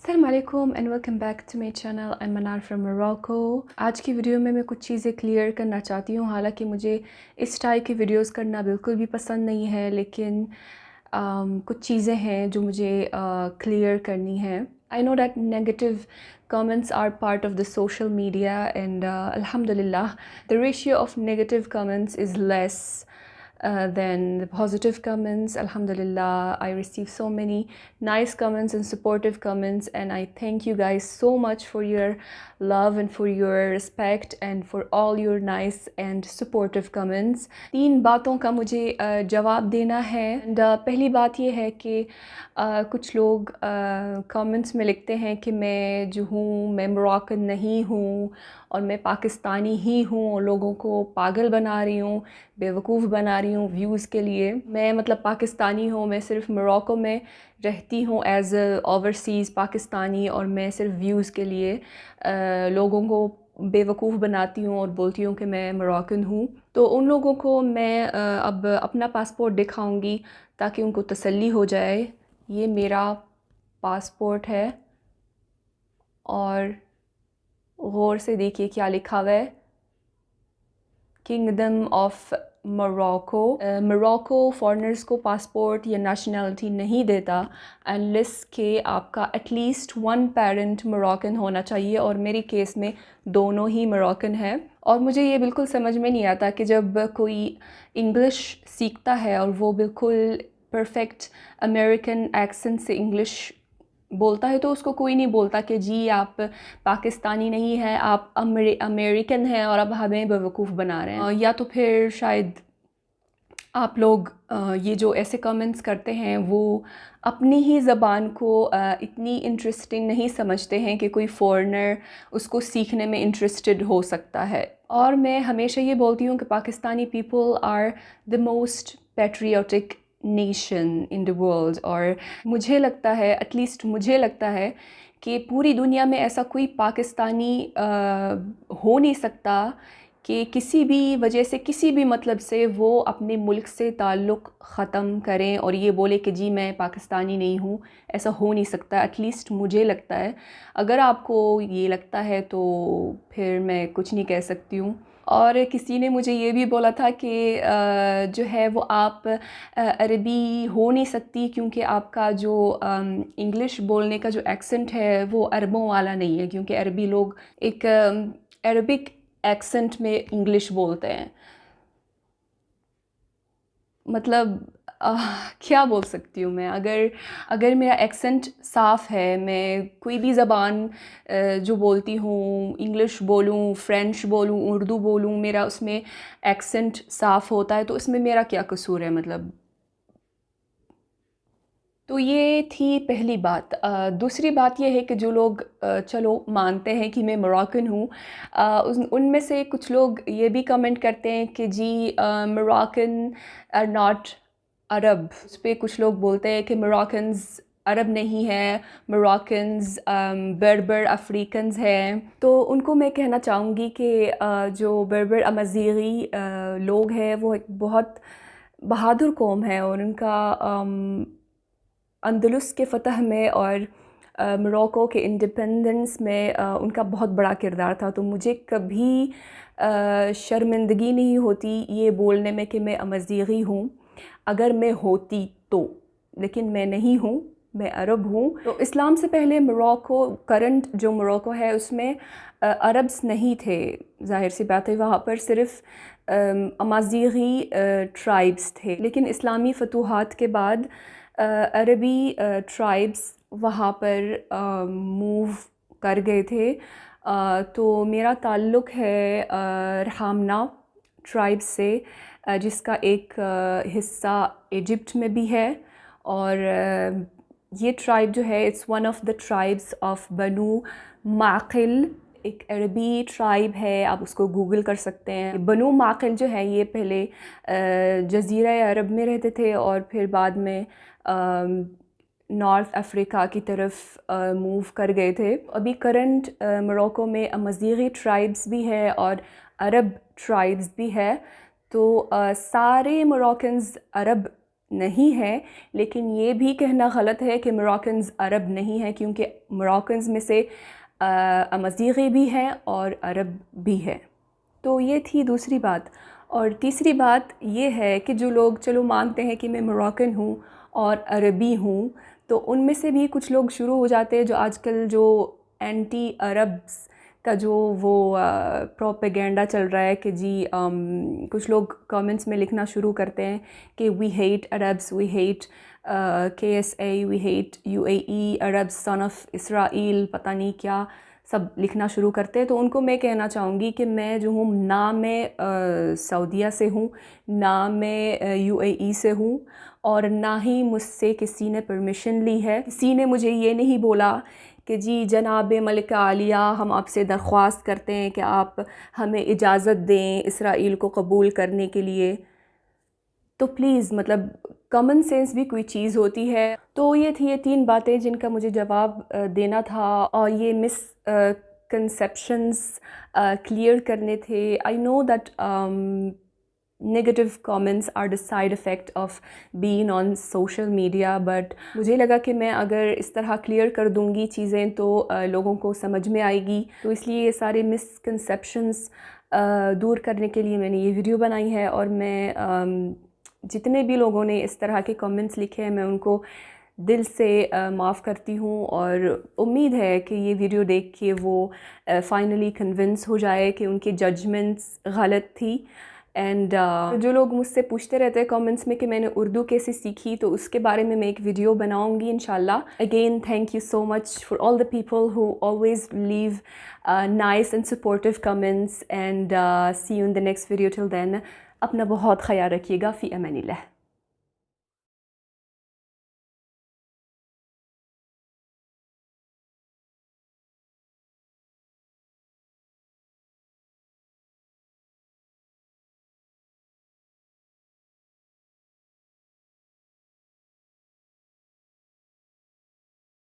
السلام علیکم and welcome back to my channel I'm Manar from Morocco. آج کی ویڈیو میں کچھ چیزیں کلیئر کرنا چاہتی ہوں، حالانکہ مجھے اس ٹائپ کی ویڈیوز کرنا بالکل بھی پسند نہیں ہے، لیکن کچھ چیزیں ہیں جو مجھے کلیئر کرنی ہیں۔ I know that negative comments are part of the social media and alhamdulillah the ratio of negative comments is less than the positive comments. Alhamdulillah, I receive so many nice comments and supportive comments, and I thank you guys so much for your love and for your respect and for all your nice and supportive comments. 3 باتوں کا مجھے جواب دینا ہے، and پہلی بات یہ ہے کہ کچھ لوگ کامنٹس میں لکھتے ہیں کہ میں جو ہوں میں موراکن نہیں ہوں اور میں پاکستانی ہی ہوں اور لوگوں کو پاگل بنا رہی ہوں، بیوقوف بنا رہی ہوں ویوز کے لیے۔ میں پاکستانی ہوں، میں صرف موراکو میں رہتی ہوں ایز اے اوورسیز پاکستانی، اور میں صرف ویوز کے لیے لوگوں کو بیوقوف بناتی ہوں اور بولتی ہوں کہ میں موراکن ہوں۔ تو ان لوگوں کو میں اب اپنا پاسپورٹ دکھاؤں گی تاکہ ان کو تسلی ہو جائے۔ یہ میرا پاسپورٹ ہے اور غور سے دیکھیے کیا لکھا ہوا ہے، کنگڈم آف موراکو۔ موراکو فارنرز کو پاسپورٹ یا نیشنلٹی نہیں دیتا انلیس کہ آپ کا ایٹ لیسٹ 1 پیرنٹ موراکن ہونا چاہیے، اور میری کیس میں دونوں ہی موراکن ہیں۔ اور مجھے یہ بالکل سمجھ میں نہیں آتا کہ جب کوئی انگلش سیکھتا ہے اور وہ بالکل پرفیکٹ امریکن ایکسنٹ سے انگلش بولتا ہے تو اس کو کوئی نہیں بولتا کہ جی آپ پاکستانی نہیں ہیں، آپ امریکن ہیں اور اب ہمیں بیوقوف بنا رہے ہیں۔ یا تو پھر شاید آپ لوگ یہ جو ایسے کمنٹس کرتے ہیں وہ اپنی ہی زبان کو اتنی انٹرسٹنگ نہیں سمجھتے ہیں کہ کوئی فورنر اس کو سیکھنے میں انٹرسٹڈ ہو سکتا ہے۔ اور میں ہمیشہ یہ بولتی ہوں کہ Pakistani people are the most patriotic nation in the world, اور مجھے لگتا ہے ایٹ لیسٹ مجھے لگتا ہے کہ پوری دنیا میں ایسا کوئی پاکستانی ہو نہیں سکتا کہ کسی بھی وجہ سے کسی بھی مطلب سے وہ اپنے ملک سے تعلق ختم کریں اور یہ بولے کہ جی میں پاکستانی نہیں ہوں۔ ایسا ہو نہیں سکتا، ایٹ لیسٹ مجھے لگتا ہے۔ اگر آپ کو یہ لگتا ہے تو پھر میں کچھ نہیں کہہ سکتی ہوں۔ اور کسی نے مجھے یہ بھی بولا تھا کہ جو ہے وہ آپ عربی ہو نہیں سکتی کیونکہ آپ کا جو انگلش بولنے کا جو ایکسنٹ ہے وہ عربوں والا نہیں ہے، کیونکہ عربی لوگ ایک عربک ایکسنٹ میں انگلش بولتے ہیں۔ مطلب کیا بول سکتی ہوں میں، اگر میرا ایکسنٹ صاف ہے، میں کوئی بھی زبان جو بولتی ہوں، انگلش بولوں، فرینچ بولوں، اردو بولوں، میرا اس میں ایکسنٹ صاف ہوتا ہے تو اس میں میرا کیا قصور ہے مطلب۔ تو یہ تھی پہلی بات۔ دوسری بات یہ ہے کہ جو لوگ چلو مانتے ہیں کہ میں موراکن ہوں، ان میں سے کچھ لوگ یہ بھی کمنٹ کرتے ہیں کہ جی موراکن آر ناٹ عرب۔ اس پہ کچھ لوگ بولتے ہیں کہ موراکنز عرب نہیں ہیں، موراکنز بربر افریقنز ہیں۔ تو ان کو میں کہنا چاہوں گی کہ جو بربر امازیغی لوگ ہیں وہ ایک بہت بہادر قوم ہے، اور ان کا اندلس کے فتح میں اور موراکو کے انڈیپینڈنس میں ان کا بہت بڑا کردار تھا۔ تو مجھے کبھی شرمندگی نہیں ہوتی یہ بولنے میں کہ میں امازیغی ہوں، اگر میں ہوتی تو، لیکن میں نہیں ہوں، میں عرب ہوں۔ تو اسلام سے پہلے موراکو، کرنٹ جو موراکو ہے اس میں عربس نہیں تھے، ظاہر سی بات ہے، وہاں پر صرف امازیغی ٹرائبس تھے۔ لیکن اسلامی فتوحات کے بعد عربی ٹرائبس وہاں پر موو کر گئے تھے۔ تو میرا تعلق ہے رحامنہ ٹرائب سے، جس کا ایک حصہ ایجپٹ میں بھی ہے، اور یہ ٹرائب جو ہے it's one of the tribes of Banu Maqil, ایک عربی ٹرائب ہے، آپ اس کو گوگل کر سکتے ہیں۔ بنو معقل جو ہے یہ پہلے جزیرہ عرب میں رہتے تھے اور پھر بعد میں نارتھ افریقہ کی طرف موو کر گئے تھے۔ ابھی کرنٹ موراکو میں امازیغی ٹرائبس بھی ہے اور عرب ٹرائبس بھی ہے۔ تو سارے موراکنز عرب نہیں ہے، لیکن یہ بھی کہنا غلط ہے کہ موراکنز عرب نہیں ہیں، کیونکہ موراکنز میں سے امازیغی بھی ہیں اور عرب بھی ہے۔ تو یہ تھی دوسری بات۔ اور تیسری بات یہ ہے کہ جو لوگ چلو مانتے ہیں کہ میں موراکن ہوں اور عربی ہوں، تو ان میں سے بھی کچھ لوگ شروع ہو جاتے ہیں جو آج کل جو اینٹی عربس کا جو وہ پروپیگنڈا چل رہا ہے کہ جی کچھ لوگ کامنٹس میں لکھنا شروع کرتے ہیں کہ we hate Arabs, we hate KSA، we hate UAE، Arabs son of Israel, پتہ نہیں کیا سب لکھنا شروع کرتے ہیں۔ تو ان کو میں کہنا چاہوں گی کہ میں جو ہوں، نہ میں سعودیہ سے ہوں، نہ میں UAE سے ہوں، اور نہ ہی مجھ سے کسی نے پرمیشن لی ہے۔ کسی نے مجھے یہ نہیں بولا کہ جی جناب ملکہ عالیہ، ہم آپ سے درخواست کرتے ہیں کہ آپ ہمیں اجازت دیں اسرائیل کو قبول کرنے کے لیے۔ تو پلیز مطلب کامن سینس بھی کوئی چیز ہوتی ہے۔ تو یہ تھی یہ 3 باتیں جن کا مجھے جواب دینا تھا، اور یہ مس کنسیپشنز کلیئر کرنے تھے۔ I know that negative comments are the side effect of being on social media، but مجھے لگا کہ میں اگر اس طرح کلیئر کر دوں گی چیزیں تو لوگوں کو سمجھ میں آئے گی، تو اس لیے یہ سارے مسکنسیپشنز دور کرنے کے لیے میں نے یہ ویڈیو بنائی ہے۔ اور میں جتنے بھی لوگوں نے اس طرح کے کامنٹس لکھے ہیں، میں ان کو دل سے معاف کرتی ہوں، اور امید ہے کہ یہ ویڈیو دیکھ کے وہ فائنلی کنونس ہو جائے کہ ان کی ججمنٹس غلط تھی۔ اینڈ جو لوگ مجھ سے پوچھتے رہتے ہیں کامنٹس میں کہ میں نے اردو کیسے سیکھی، تو اس کے بارے میں ایک ویڈیو بناؤں گی انشاءاللہ۔ Again thank you so much for all the people who always leave nice and supportive comments, and see you in the next video. Till then اپنا بہت خیال رکھیے گا، فی امان اللہ۔